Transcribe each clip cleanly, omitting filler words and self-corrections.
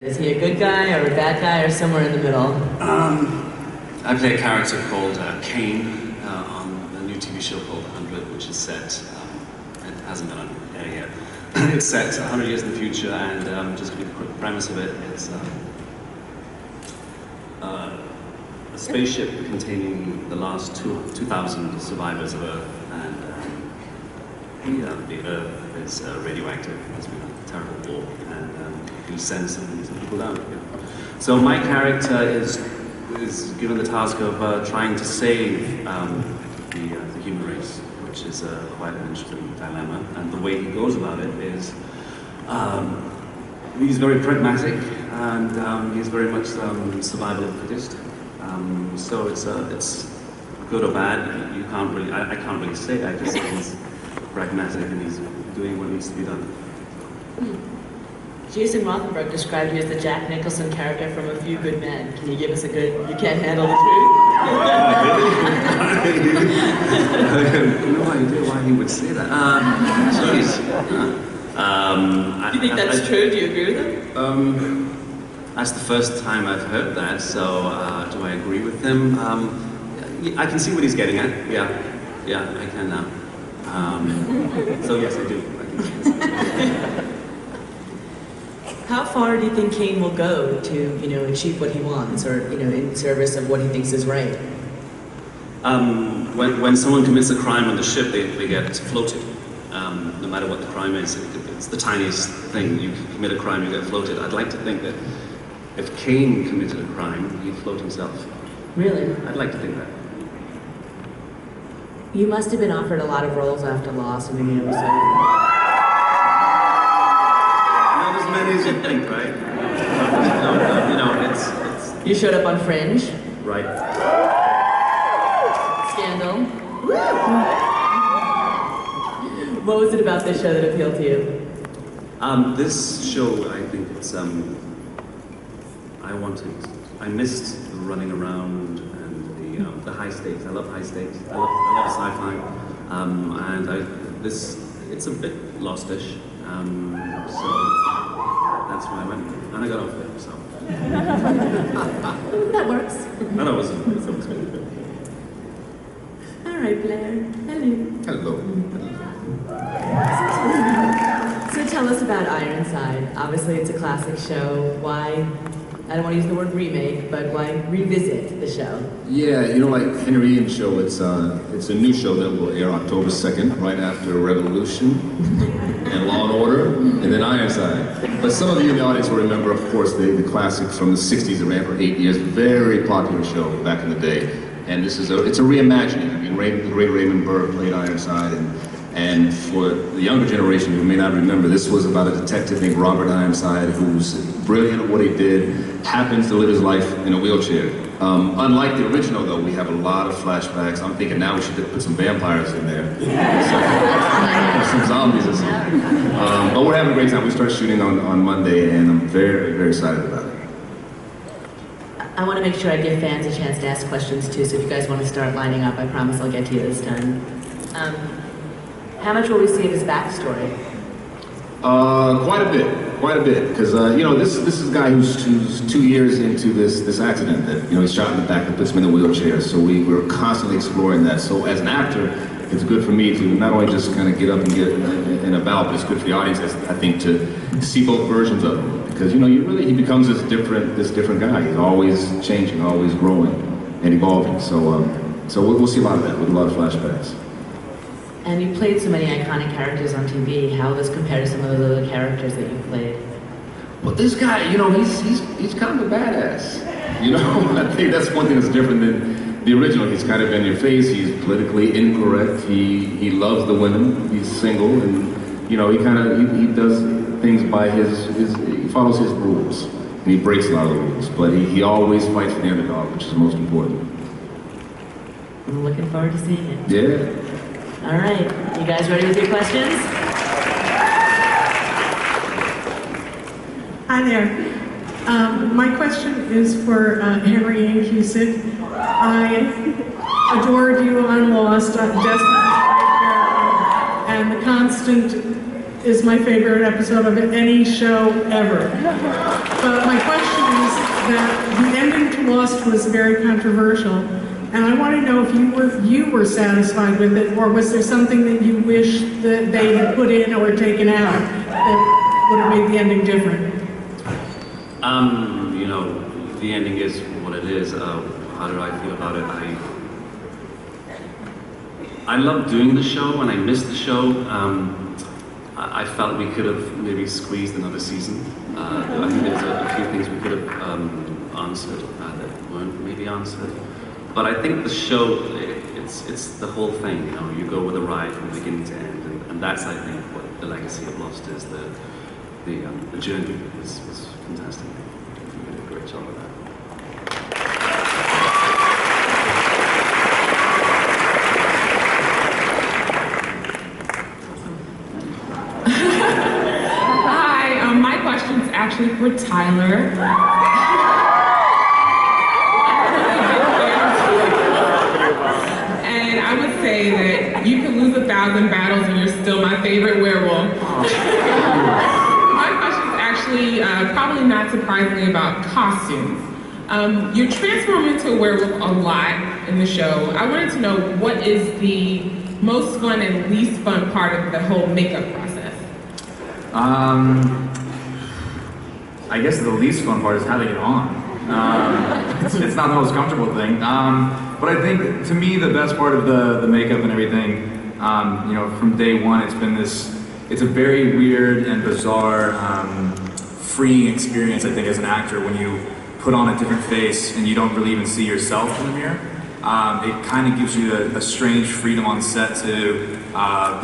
Is he a good guy or a bad guy or somewhere in the middle? I play a character called Kane on a new TV show called Underwood, which is set, it hasn't been on air yet. It's set 100 years in the future, and just to give you the quick premise of it, it's a spaceship containing the last 2,000 survivors of Earth, and the Earth is radioactive. There's been a terrible war, and he sends some people down. Yeah. So my character is given the task of trying to save the human race, which is quite an interesting dilemma. And the way he goes about it is he's very pragmatic, and he's very much survival of the fittest. So it's good or bad. You can't really, I can't really say. I just say he's pragmatic and he's doing what needs to be done. Jason Rothenberg described you as the Jack Nicholson character from A Few Good Men. Can you give us a good, you can't handle the truth? I have no idea why he would say that. Jeez. Do you think that's true? Do you agree with him? That's the first time I've heard that, so do I agree with him? I can see what he's getting at. Yeah, I can now. So yes, I do. How far do you think Kane will go to, achieve what he wants, or, in service of what he thinks is right? When someone commits a crime on the ship, they get floated. No matter what the crime is, it's the tiniest thing. You commit a crime, you get floated. I'd like to think that if Kane committed a crime, he'd float himself. Really? I'd like to think that. You must have been offered a lot of roles after Lost, and maybe episode. As many as you think, right? It's... You showed up on Fringe. Right. Scandal. What was it about this show that appealed to you? This show, I think it's, I missed the running around and the high stakes. I love high stakes. I love sci-fi. And it's a bit Lost-ish. So that's why I went, and I got off it, so. That works. No, that was good. All right, Blair. Hello. So tell us about Ironside. Obviously, it's a classic show. Why, I don't want to use the word remake, but why revisit the show? Yeah, like Henry Ian's show, it's a new show that will air October 2nd, right after Revolution, and Law and Order, and then Ironside. But some of you in the audience will remember, of course, the classic from the 60s that ran for 8 years, very popular show back in the day. And it's a reimagining. I mean, the great Raymond Burr played Ironside, and for the younger generation who may not remember, this was about a detective named Robert Ironside, who's brilliant at what he did, happens to live his life in a wheelchair. Unlike the original, though, we have a lot of flashbacks. I'm thinking now we should put some vampires in there. Some zombies or something. But we're having a great time. We start shooting on Monday, and I'm very, very excited about it. I want to make sure I give fans a chance to ask questions too, so if you guys want to start lining up, I promise I'll get to you this time. How much will we see of his backstory? Quite a bit, because this is a guy who's 2 years into this accident that he's shot in the back and puts him in a wheelchair. So we're constantly exploring that. So as an actor, it's good for me to not only just kind of get up and get in about, but it's good for the audience, I think, to see both versions of him. Because he becomes this different guy. He's always changing, always growing and evolving. So we'll see a lot of that with a lot of flashbacks. And you played so many iconic characters on TV. How will this compare to some of those other characters that you played? Well, this guy, he's kind of a badass. I think that's one thing that's different than the original. He's kind of in your face. He's politically incorrect. He loves the women. He's single, and he does things by he follows his rules, and he breaks a lot of the rules. But he always fights for the underdog, which is the most important. I'm looking forward to seeing it. Yeah. All right, you guys ready with your questions? Hi there. My question is for Henry Ian Cusick. I adored you on Lost, and The Constant is my favorite episode of any show ever. But my question is that the ending to Lost was very controversial, and I want to know if you were satisfied with it, or was there something that you wish that they had put in or taken out that would have made the ending different? You know, the ending is what it is. How did I feel about it? I love doing the show, and I miss the show. I felt we could have maybe squeezed another season. I think there's a few things we could have answered that weren't maybe answered. But I think the show, it's the whole thing. You know, you go with a ride from beginning to end, and that's, I think, what the legacy of Lost is. The journey was fantastic. You did a great job of that. My question's actually for Tyler. And I would say that you could lose 1,000 battles and you're still my favorite werewolf. My question's actually probably not surprisingly about costumes. You're transforming into a werewolf a lot in the show. I wanted to know what is the most fun and least fun part of the whole makeup process? I guess the least fun part is having it on. It's not the most comfortable thing. But I think, to me, the best part of the makeup and everything, you know, from day one, it's been it's a very weird and bizarre, freeing experience, I think, as an actor, when you put on a different face and you don't really even see yourself in the mirror. It kind of gives you a strange freedom on set to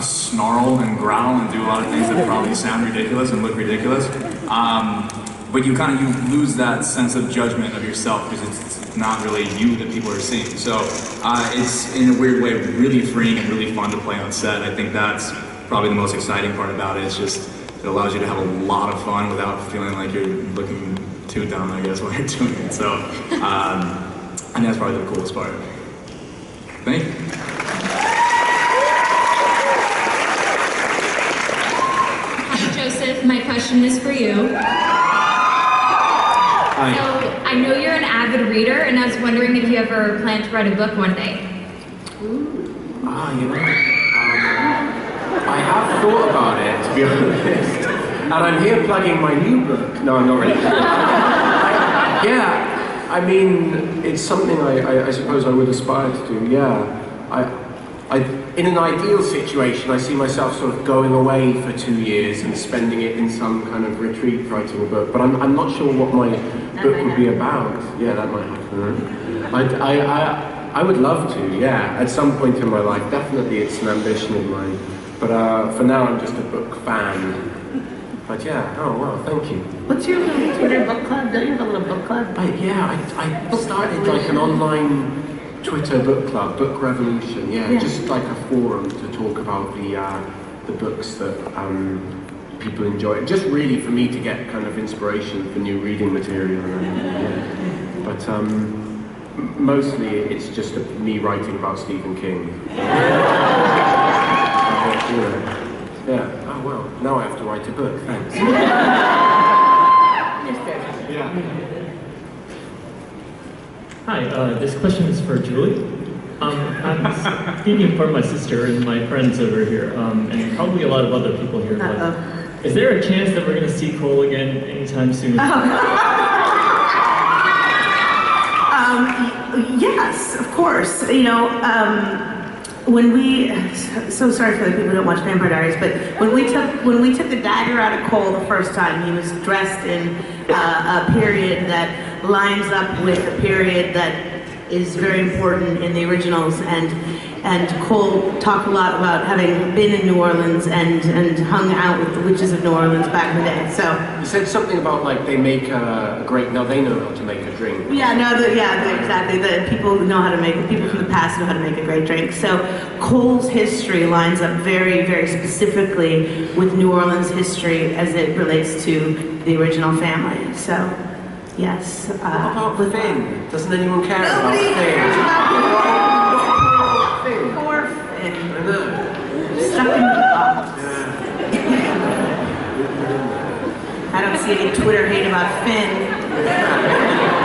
snarl and growl and do a lot of things that probably sound ridiculous and look ridiculous. But you lose that sense of judgment of yourself because it's not really you that people are seeing. So it's, in a weird way, really freeing and really fun to play on set. I think that's probably the most exciting part about it. It's just, it allows you to have a lot of fun without feeling like you're looking too dumb, I guess, while you're doing it. So I think that's probably the coolest part. Thank you. Hi, Joseph. My question is for you. Hi. So, I know you're an avid reader, and I was wondering if you ever plan to write a book one day. You know, I have thought about it, to be honest. And I'm here plugging my new book. No, I'm not really. Yeah. I mean, it's something I suppose I would aspire to do, yeah. In an ideal situation, I see myself sort of going away for 2 years and spending it in some kind of retreat writing a book, but I'm not sure what my book would be about. Yeah, that might happen. I would love to, yeah, at some point in my life. Definitely it's an ambition of mine, but for now I'm just a book fan. But yeah, oh wow, thank you. What's your Twitter book club? Don't you have a little book club? I started like an online Twitter book club, Book Revolution, yeah, just like a forum to talk about the books that people enjoy. Just really for me to get kind of inspiration for new reading material. But mostly it's just me writing about Stephen King. Yeah. Oh well. Now I have to write a book. Thanks. Yeah. Hi. This question is for Julie. I'm speaking for my sister and my friends over here, and probably a lot of other people here. But is there a chance that we're going to see Cole again anytime soon? Yes, of course. You know. When we, so sorry for the people who don't watch Vampire Diaries, but when we took the dagger out of Cole the first time, he was dressed in a period that lines up with a period that is very important in the originals, and Cole talked a lot about having been in New Orleans and hung out with the witches of New Orleans back in the day. So you said something about like they make a great. Now they know how to make a drink. Exactly. The people know how to make. People from the past know how to make a great drink. So Cole's history lines up very, very specifically with New Orleans history as it relates to the original family. So yes. What about Finn? Doesn't anyone care about Finn? Poor Finn. I know. Stuck in the box. Had don't see any Twitter hate about Finn.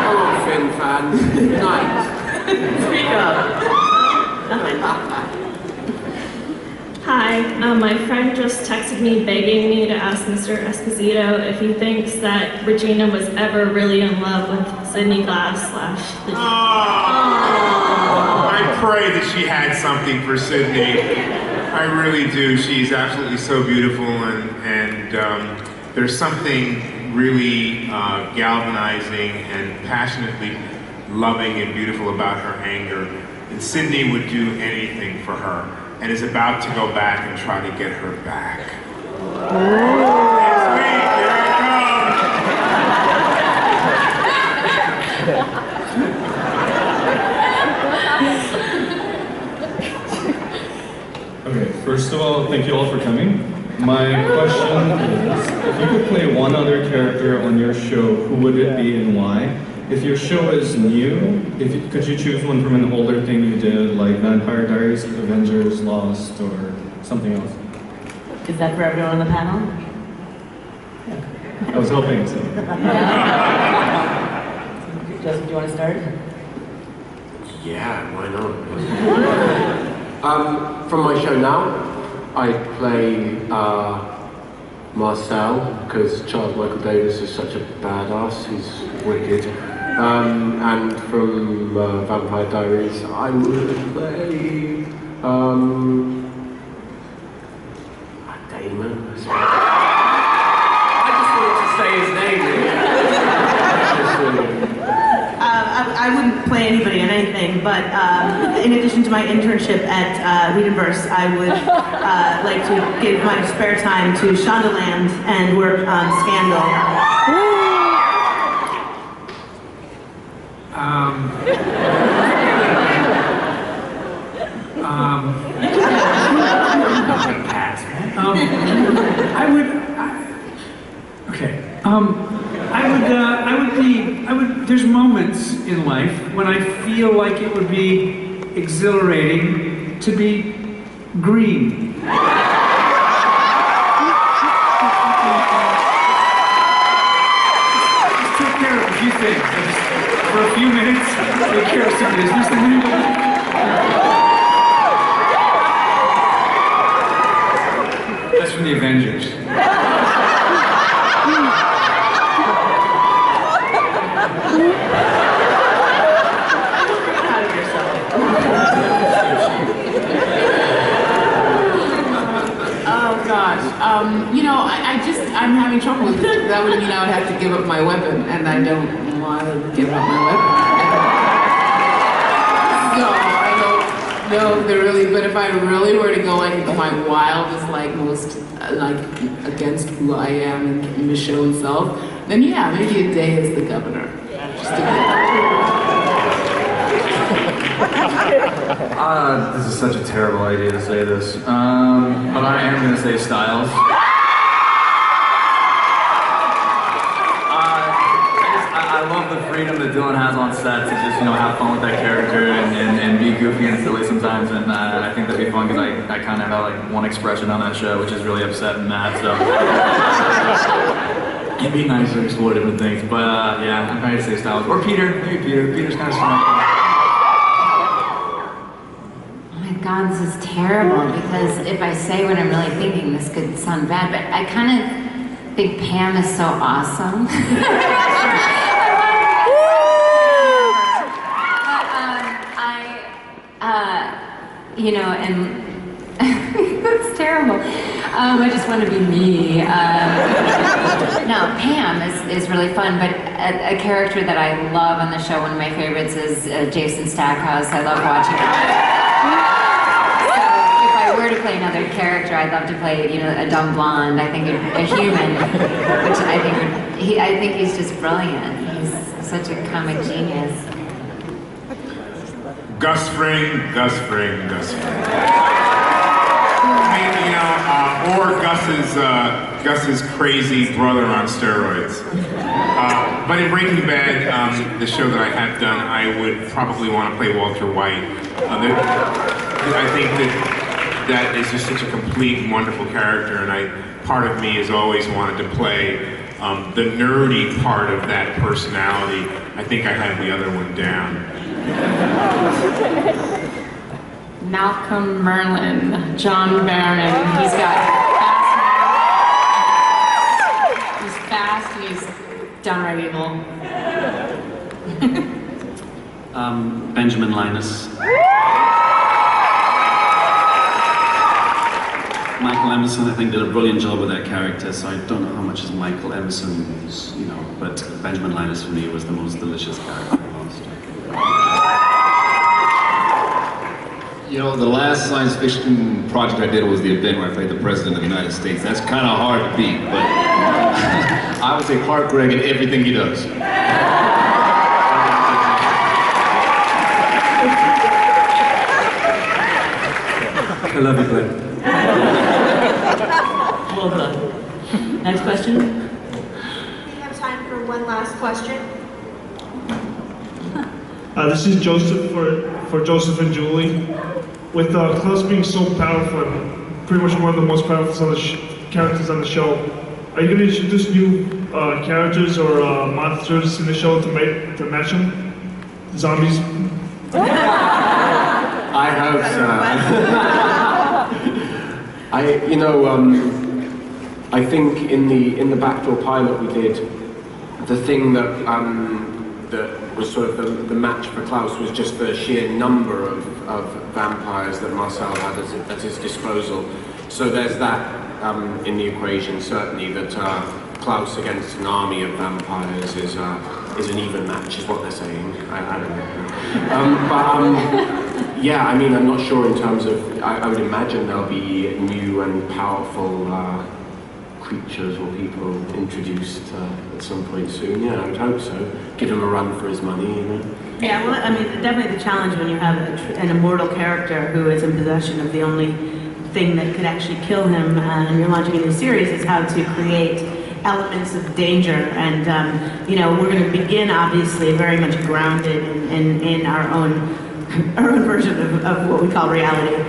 Hello, Finn fans. Nice. Speak up. Hi, my friend just texted me begging me to ask Mr. Esposito if he thinks that Regina was ever really in love with Sydney Glass / the I pray that she had something for Sydney. I really do. She's absolutely so beautiful, and there's something really galvanizing and passionately loving and beautiful about her anger. And Sydney would do anything for her, and is about to go back and try to get her back. Next week, here it comes. Okay, first of all, thank you all for coming. My question is, if you could play one other character on your show, who would it be and why? If your show is new, could you choose one from an older thing you did, like Vampire Diaries, Avengers, Lost, or something else? Is that for everyone on the panel? I was hoping so. Joseph, do you want to start? Yeah, why not? From my show now, I play Marcel, because Charles Michael Davis is such a badass, he's wicked. And from Vampire Diaries, I would play Damon. I just wanted to say his name. I wouldn't play anybody in anything, but in addition to my internship at Rickards, I would like to give my spare time to Shondaland and work on Scandal. There's moments in life when I feel like it would be exhilarating to be green. Just take care of a few things. For a few minutes, take care of some business, and then that's from the Avengers. Oh gosh, I'm having trouble with it. That would mean I would have to give up my weapon, and I don't want to give up my weapon. So I don't know if they're really, but if I really were to go like my wildest, like most, like against who I am and the show itself, then yeah, maybe a day as the governor. Just to This is such a terrible idea to say this, but I am going to say Styles. I love the freedom that Dylan has on set to just, have fun with that character and be goofy and silly sometimes, and I think that'd be fun because I kind of have like one expression on that show, which is really upset and mad, so it'd be nice to explore different things, but yeah, I'm going to say Styles. Or Peter, maybe Peter. Peter's kind of smart. God, this is terrible, because if I say what I'm really thinking, this could sound bad, but I kind of think Pam is so awesome. And that's terrible. I just want to be me. No, Pam is really fun, but a character that I love on the show, one of my favorites, is Jason Stackhouse. I love watching him. If I were to play another character, I'd love to play, a dumb blonde. I think a human, which I think he's just brilliant. He's such a comic genius. Gus Fring. Or Gus's crazy brother on steroids. But in Breaking Bad, the show that I have done, I would probably want to play Walter White. I think that is just such a complete and wonderful character, and part of me has always wanted to play the nerdy part of that personality. I think I have the other one down. Malcolm Merlin, John Barron. He's fast and he's downright evil. Benjamin Linus. Michael Emerson, I think, did a brilliant job with that character, so I don't know how much is Michael Emerson's, but Benjamin Linus for me was the most delicious character I lost. The last science fiction project I did was the event where I played the President of the United States. That's kind of hard to beat, but I would say Clark Gregg in everything he does. I love you, Blair. Well done. Next question? We have time for one last question. This is Joseph for Joseph and Julie. With Klaus being so powerful, pretty much one of the most powerful characters on the show, are you going to introduce new characters or monsters in the show to match him? Zombies? I hope so. I think in the backdoor pilot we did, the thing that was sort of the match for Klaus was just the sheer number of vampires that Marcel had at his disposal. So there's that in the equation, certainly, that Klaus against an army of vampires is an even match, is what they're saying. I don't know. Yeah, I mean, I'm not sure in terms of, I would imagine there'll be new and powerful creatures or people introduced at some point soon. Yeah, I would hope so. Give him a run for his money, Yeah, well, I mean, definitely the challenge when you have an immortal character who is in possession of the only thing that could actually kill him, and you're launching a new series, is how to create elements of danger. And, we're going to begin, obviously, very much grounded in our own version of what we call reality,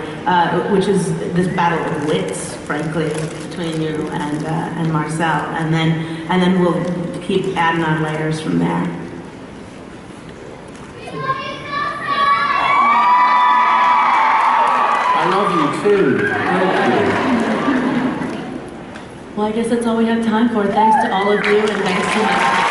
which is this battle of wits, frankly, between you and Marcel, and then we'll keep adding on layers from there. I love you too. Thank you. Well, I guess that's all we have time for. Thanks to all of you, and thanks to